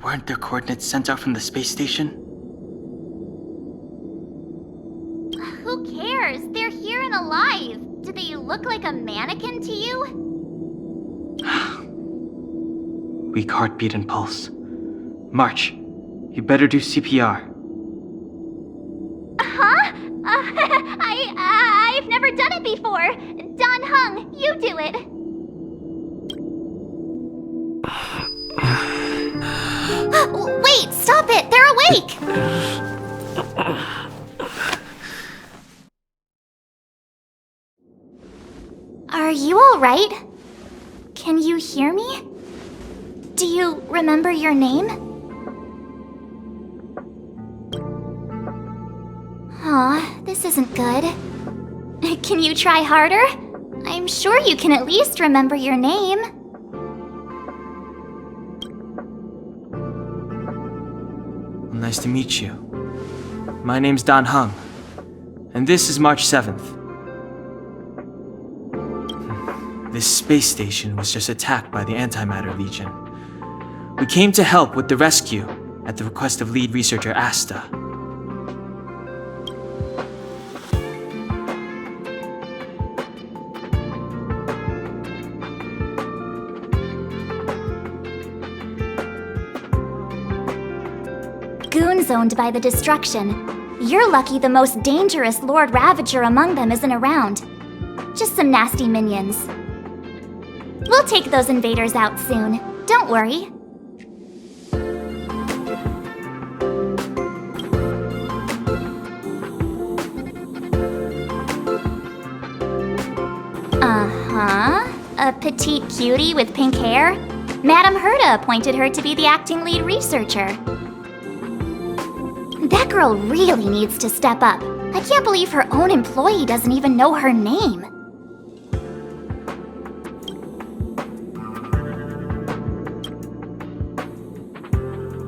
Weren't their coordinates sent out from the space station? Who cares? They're here and alive. Do they look like a mannequin to you? Weak heartbeat and pulse. March, you better do CPR. Huh? I've never done it before. Don Hung, you do it. Wait, stop it! They're awake! Are you alright? Can you hear me? Do you remember your name? Aw, this isn't good. Can you try harder? I'm sure you can at least remember your name. Well, nice to meet you. My name's Don Hung, and this is March 7th. This space station was just attacked by the Antimatter Legion. We came to help with the rescue at the request of lead researcher Asta. Goons owned by the destruction. You're lucky the most dangerous Lord Ravager among them isn't around. Just some nasty minions. We'll take those invaders out soon. Don't worry. Uh-huh. A petite cutie with pink hair? Madame Herta appointed her to be the acting lead researcher. That girl really needs to step up. I can't believe her own employee doesn't even know her name.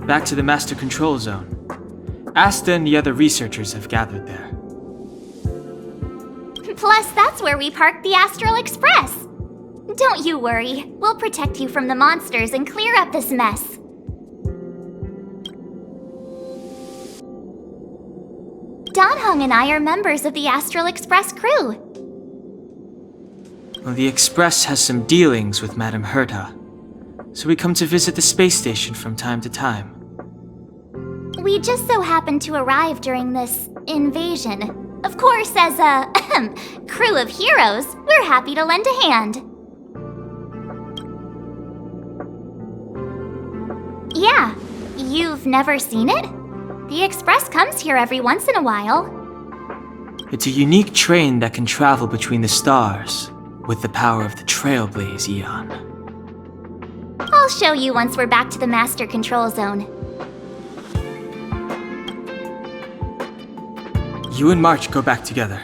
Back to the Master Control Zone. Asta and the other researchers have gathered there. Plus, that's where we parked the Astral Express. Don't you worry. We'll protect you from the monsters and clear up this mess. Don Hung and I are members of the Astral Express crew. Well, the Express has some dealings with Madame Herta, so we come to visit the space station from time to time. We just so happened to arrive during this invasion. Of course, as a crew of heroes, we're happy to lend a hand. Yeah, you've never seen it? The Express comes here every once in a while. It's a unique train that can travel between the stars with the power of the Trailblaze Eon. I'll show you once we're back to the Master Control Zone. You and March go back together.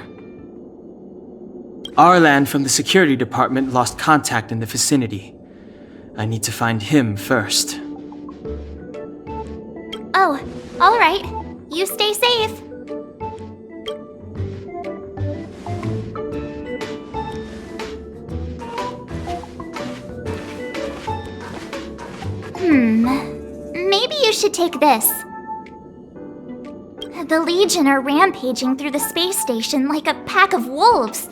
Arlan from the security department lost contact in the vicinity. I need to find him first. Oh, all right. You stay safe. Maybe you should take this. The Legion are rampaging through the space station like a pack of wolves.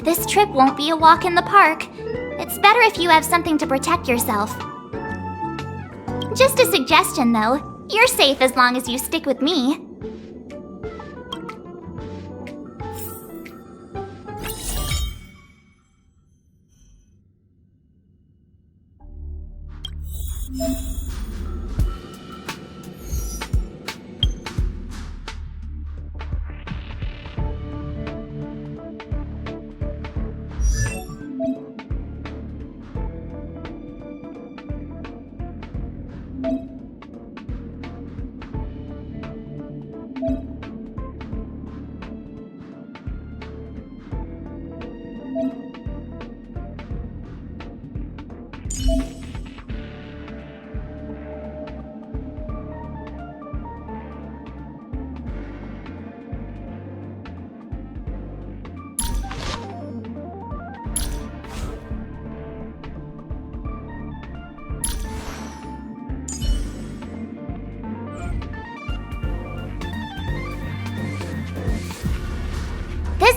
This trip won't be a walk in the park. It's better if you have something to protect yourself. Just a suggestion, though. You're safe as long as you stick with me.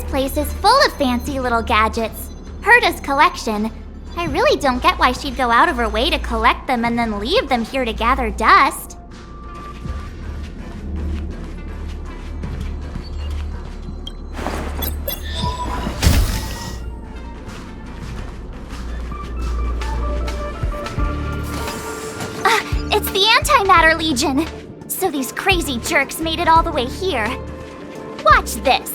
place is full of fancy little gadgets. Herta's collection. I really don't get why she'd go out of her way to collect them and then leave them here to gather dust. It's the Antimatter Legion! So these crazy jerks made it all the way here. Watch this!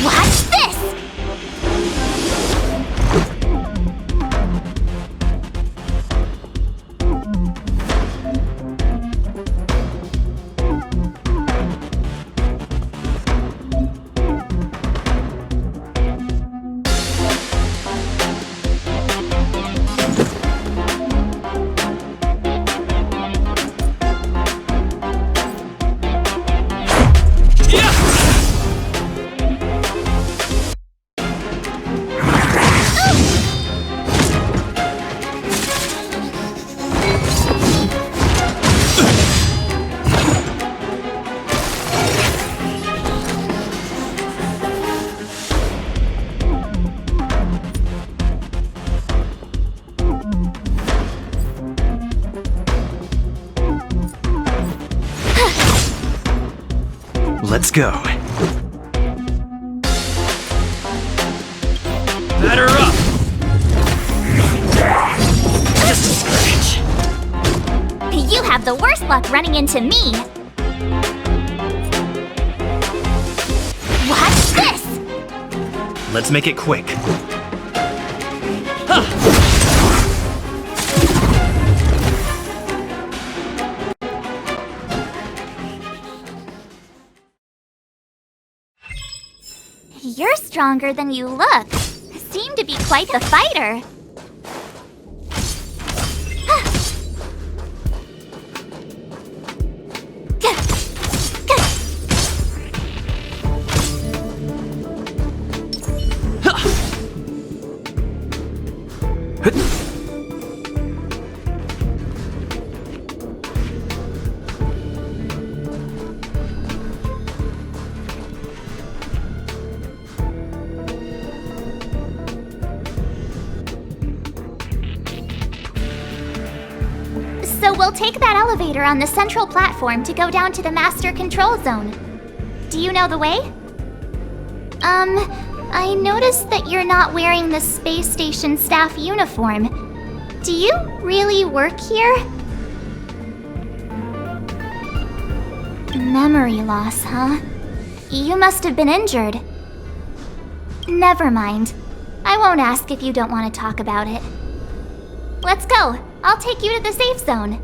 Watch this! Let's go. Batter up! Just a scratch. You have the worst luck running into me. Watch this! Let's make it quick. You're stronger than you look. Seem to be quite the fighter. So we'll take that elevator on the central platform to go down to the master control zone. Do you know the way? I noticed that you're not wearing the space station staff uniform. Do you really work here? Memory loss, huh? You must have been injured. Never mind. I won't ask if you don't want to talk about it. Let's go. I'll take you to the safe zone.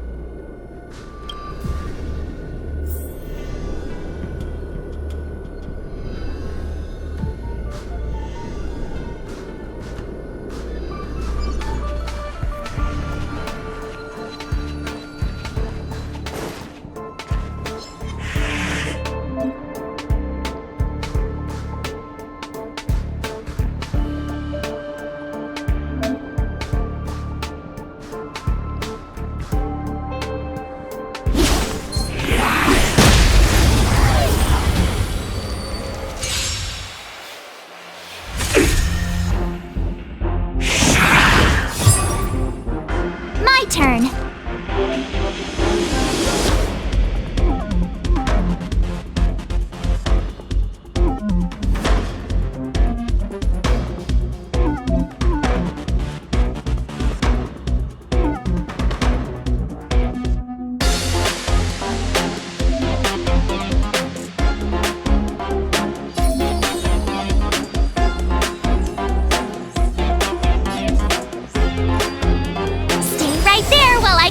Turn.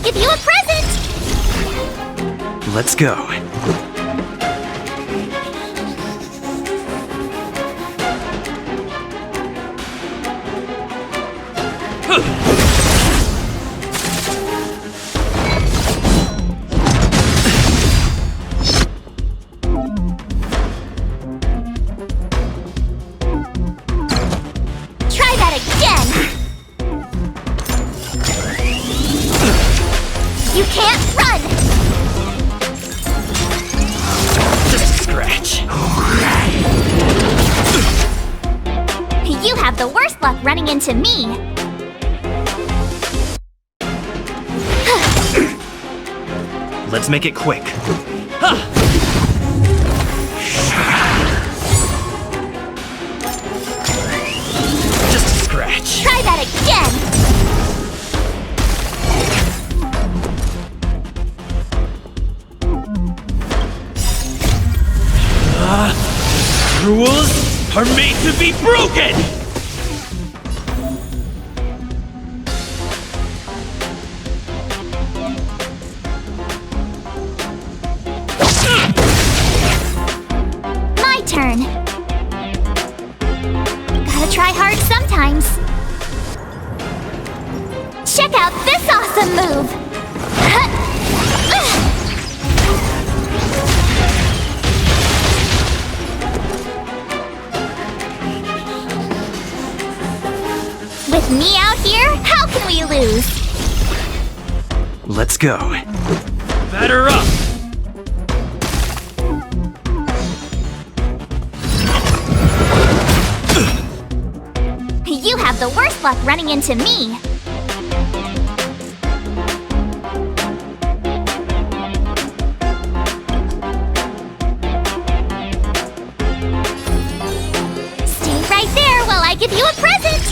Give you a present! Let's go. You can't run! Just a scratch. You have the worst luck running into me! Let's make it quick. Ha! Just a scratch. Try that again! Rules are made to be broken! My turn! Gotta try hard sometimes. Check out this awesome move! With me out here, how can we lose? Let's go. Batter up! You have the worst luck running into me. Stay right there while I give you a present.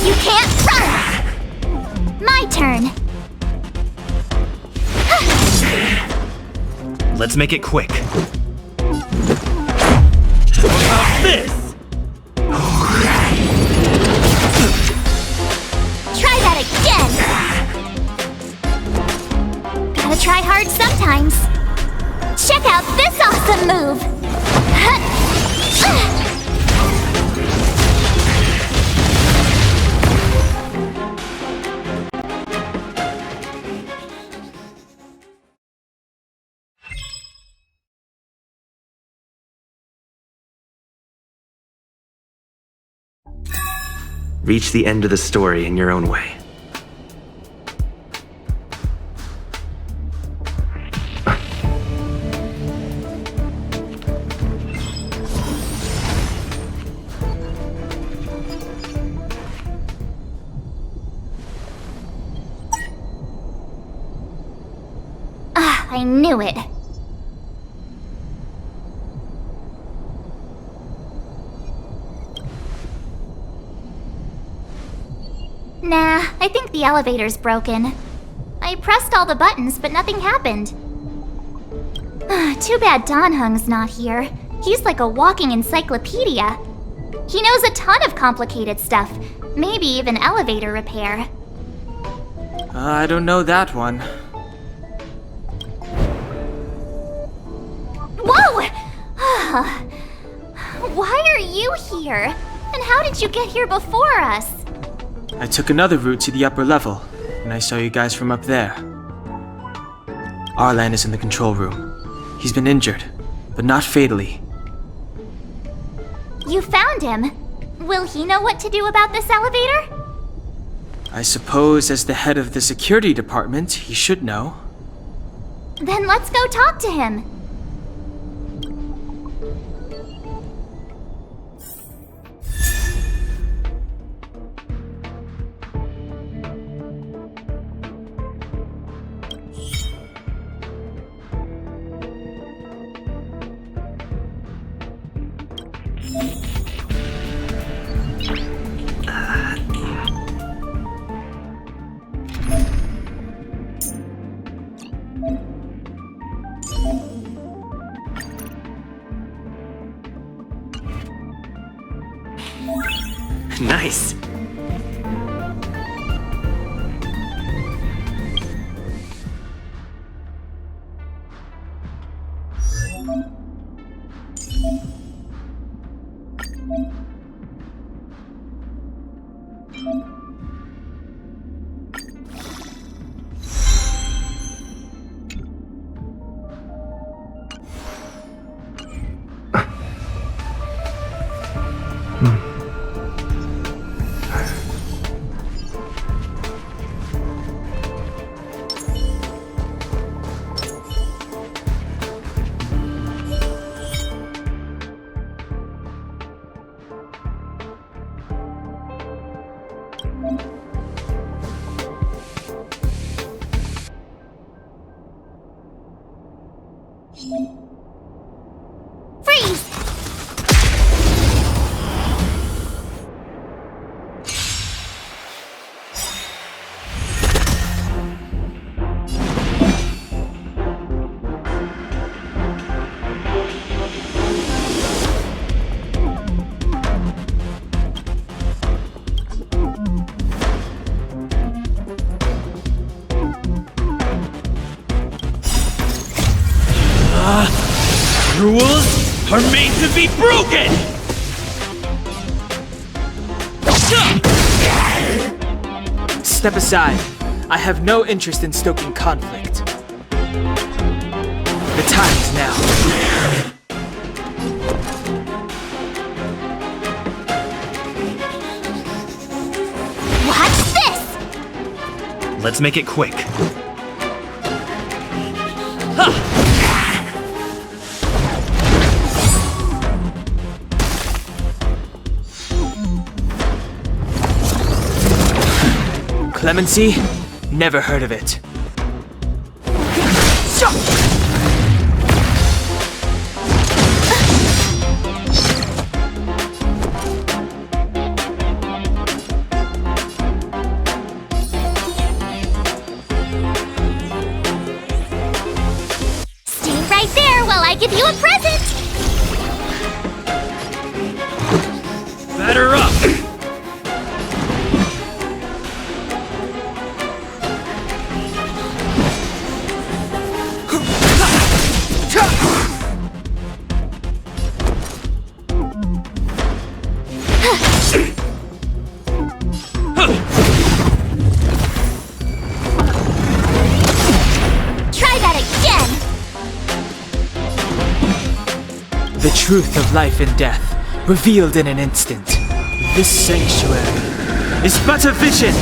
You can't run! My turn. Let's make it quick. How about this? Try that again! Gotta try hard sometimes. Check out this awesome move! Reach the end of the story in your own way. I knew it. Nah, I think the elevator's broken. I pressed all the buttons, but nothing happened. Too bad Donhung's not here. He's like a walking encyclopedia. He knows a ton of complicated stuff, maybe even elevator repair. I don't know that one. Whoa! Why are you here? And how did you get here before us? I took another route to the upper level, and I saw you guys from up there. Arlan is in the control room. He's been injured, but not fatally. You found him. Will he know what to do about this elevator? I suppose as the head of the security department, he should know. Then let's go talk to him. Nice. Freeze! Rules are made to be broken! Step aside. I have no interest in stoking conflict. The time is now. What's this? Let's make it quick. Clemency? Never heard of it. Stay right there while I give you a present! Batter up! Try that again! The truth of life and death, revealed in an instant. This sanctuary is but a vision.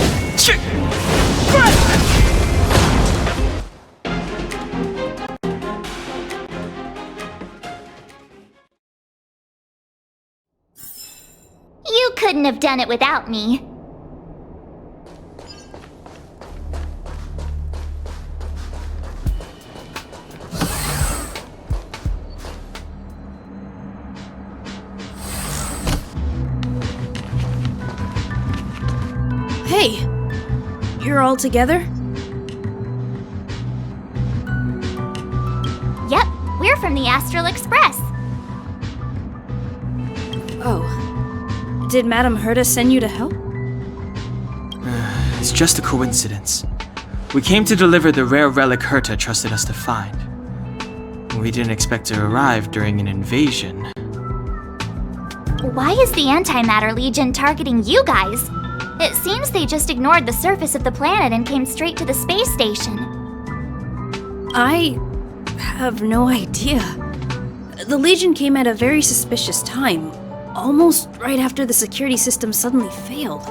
You couldn't have done it without me. Hey! You're all together? Yep, we're from the Astral Express. Oh. Did Madame Herta send you to help? It's just a coincidence. We came to deliver the rare relic Herta trusted us to find. We didn't expect to arrive during an invasion. Why is the Antimatter Legion targeting you guys? It seems they just ignored the surface of the planet and came straight to the space station. I have no idea. The Legion came at a very suspicious time, almost right after the security system suddenly failed.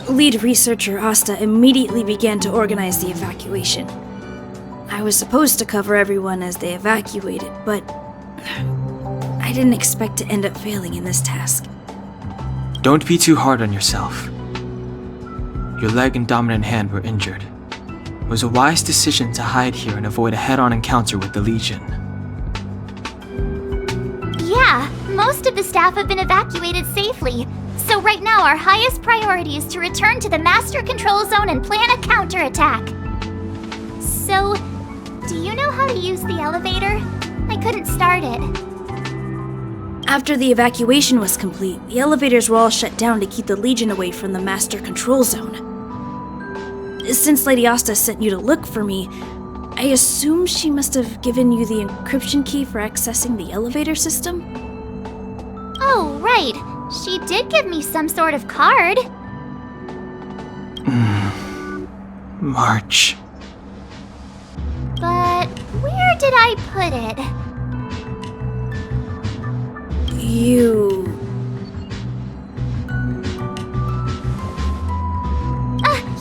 Lead researcher Asta immediately began to organize the evacuation. I was supposed to cover everyone as they evacuated, but I didn't expect to end up failing in this task. Don't be too hard on yourself. Your leg and dominant hand were injured. It was a wise decision to hide here and avoid a head-on encounter with the Legion. Yeah, most of the staff have been evacuated safely. So right now our highest priority is to return to the Master Control Zone and plan a counterattack. So, do you know how to use the elevator? I couldn't start it. After the evacuation was complete, the elevators were all shut down to keep the Legion away from the Master Control Zone. Since Lady Asta sent you to look for me, I assume she must have given you the encryption key for accessing the elevator system? Oh, right. She did give me some sort of card. March. But where did I put it?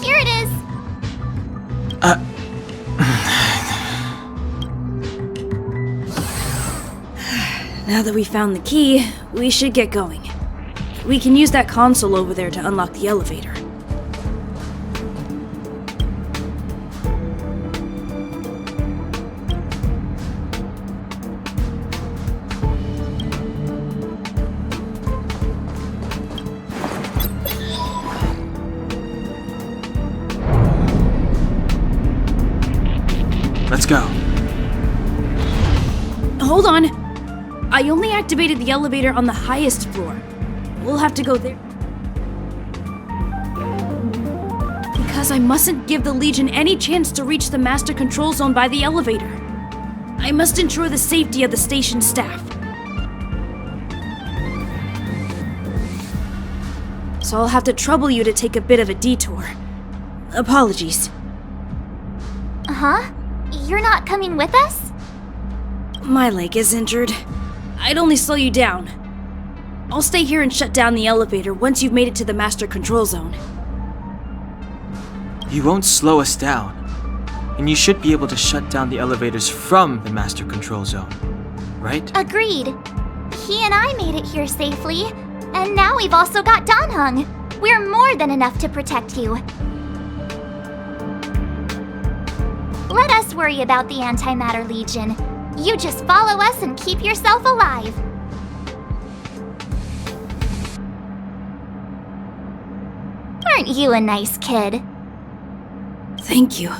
Here it is. Now that we found the key, we should get going. We can use that console over there to unlock the elevator. Let's go. Hold on. I only activated the elevator on the highest floor. We'll have to go there. Because I mustn't give the Legion any chance to reach the master control zone by the elevator. I must ensure the safety of the station staff. So I'll have to trouble you to take a bit of a detour. Apologies. Huh? You're not coming with us? My leg is injured. I'd only slow you down. I'll stay here and shut down the elevator once you've made it to the master control zone. You won't slow us down. And you should be able to shut down the elevators from the master control zone, right? Agreed. He and I made it here safely, and now we've also got Danheng. We're more than enough to protect you. Let us worry about the Antimatter Legion. You just follow us and keep yourself alive. Aren't you a nice kid? Thank you.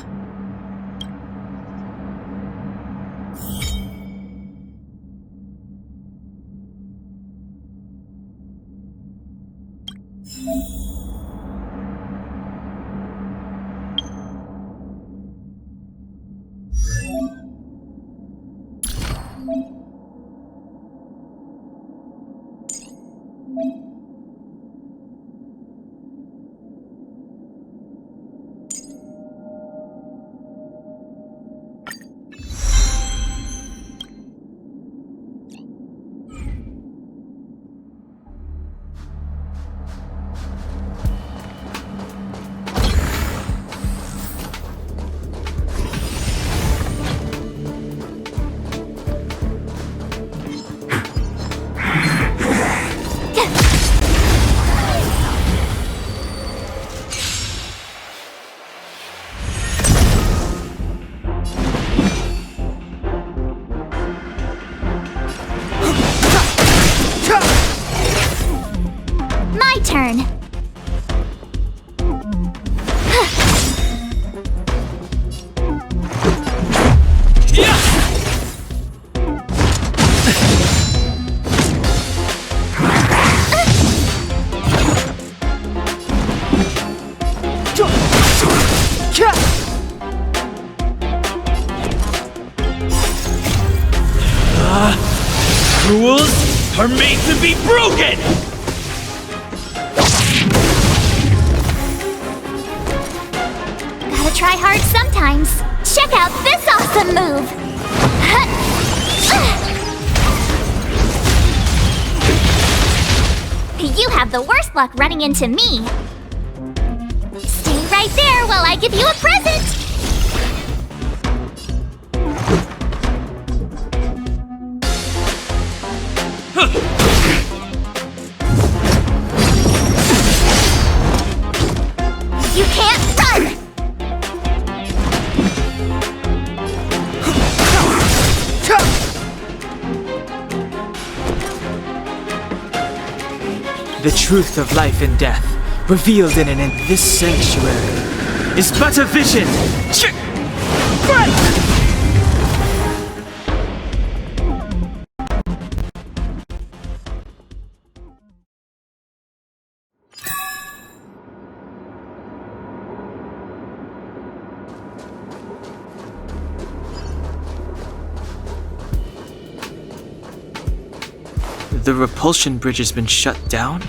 My turn. Rules are made to be broken! Gotta try hard sometimes. Check out this awesome move! You have the worst luck running into me. Stay right there while I give you a present! You can't run! The truth of life and death, revealed in this sanctuary, is but a vision. The repulsion bridge has been shut down?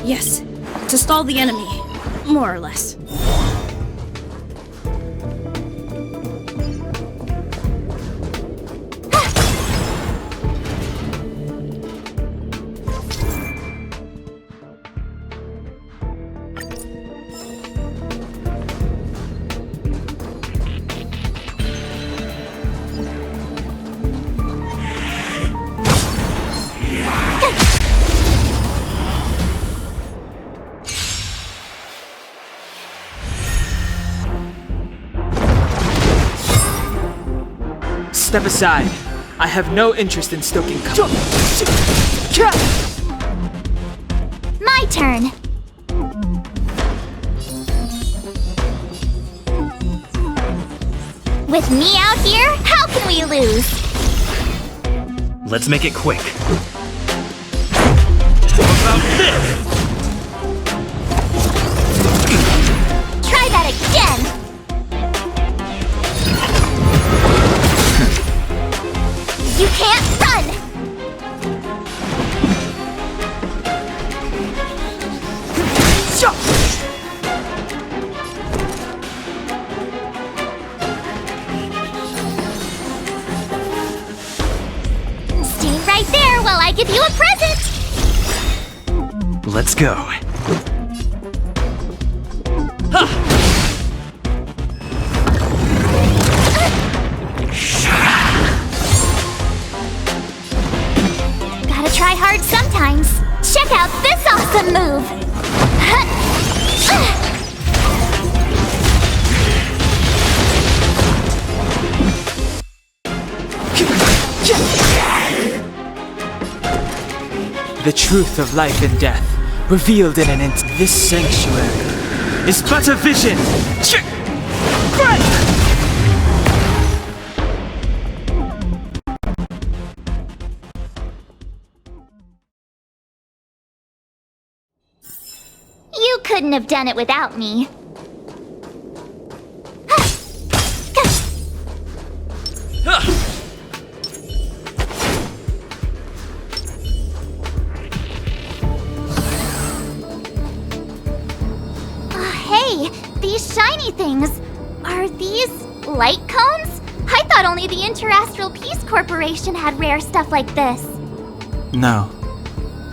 Yes, to stall the enemy, more or less. Step aside. I have no interest in stoking My turn. With me out here, how can we lose? Let's make it quick. How about this? Try that again! You can't run! Stay right there while I give you a present! Let's go. Gotta try hard sometimes. Check out this awesome move! The truth of life and death, revealed in an instant. This sanctuary is but a vision. You couldn't have done it without me. Hey, these shiny things. Are these light cones? I thought only the Interastral Peace Corporation had rare stuff like this. No.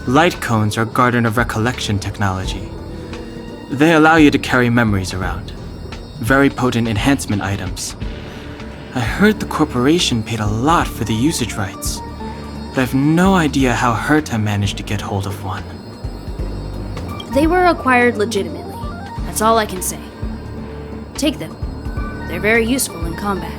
Light cones are Garden of Recollection technology. They allow you to carry memories around. Very potent enhancement items. I heard the corporation paid a lot for the usage rights, but I've no idea how Herta managed to get hold of one. They were acquired legitimately. That's all I can say. Take them. They're very useful in combat.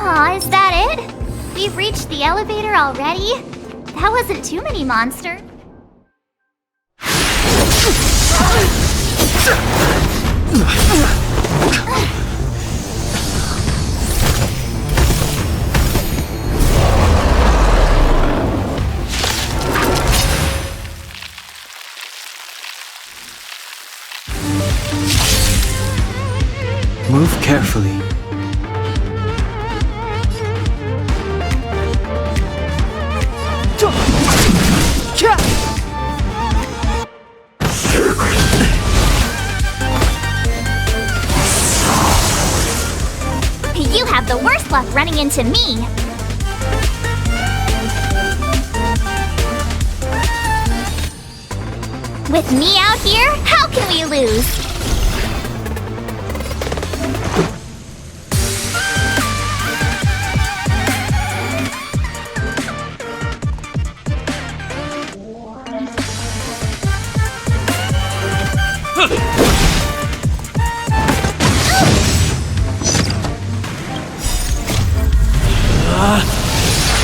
Aw, is that it? We've reached the elevator already? That wasn't too many monsters. Move carefully. You have the worst luck running into me. With me out here, how can we lose?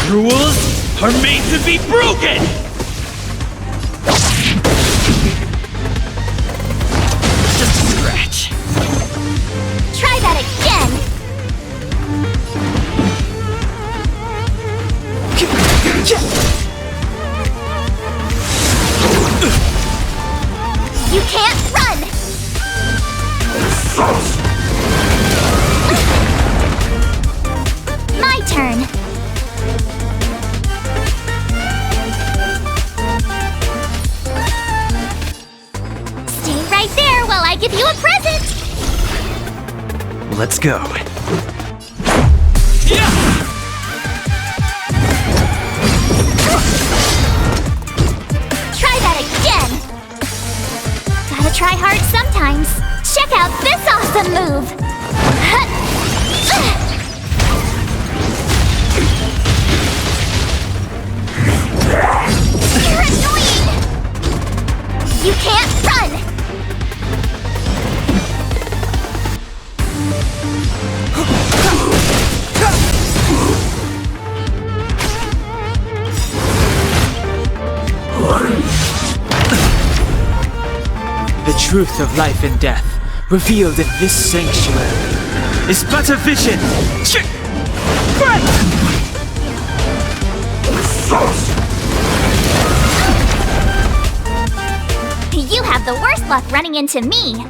Rules are made to be broken! Just a scratch. Try that again. You can't run! My turn. Stay right there while I give you a present! Let's go. try hard sometimes. Check out this awesome move! You're annoying! You can't run! The truth of life and death, revealed in this sanctuary, is but a vision! You have the worst luck running into me!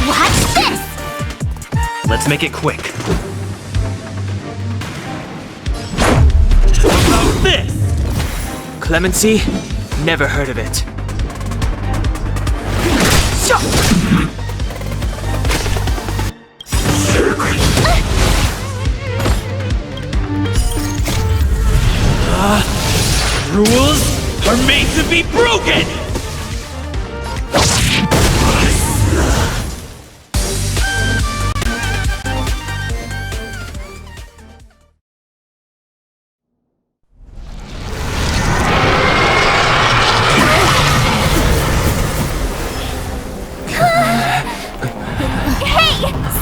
Watch this! Let's make it quick. How about this? Clemency? Never heard of it. Rules are made to be broken! Hey!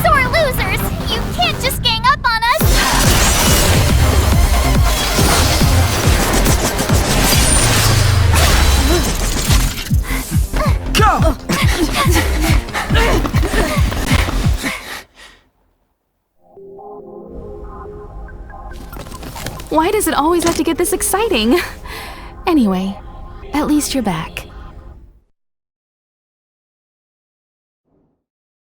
Sore losers! You can't just gang up on us! Go! Why does it always have to get this exciting? Anyway, at least you're back.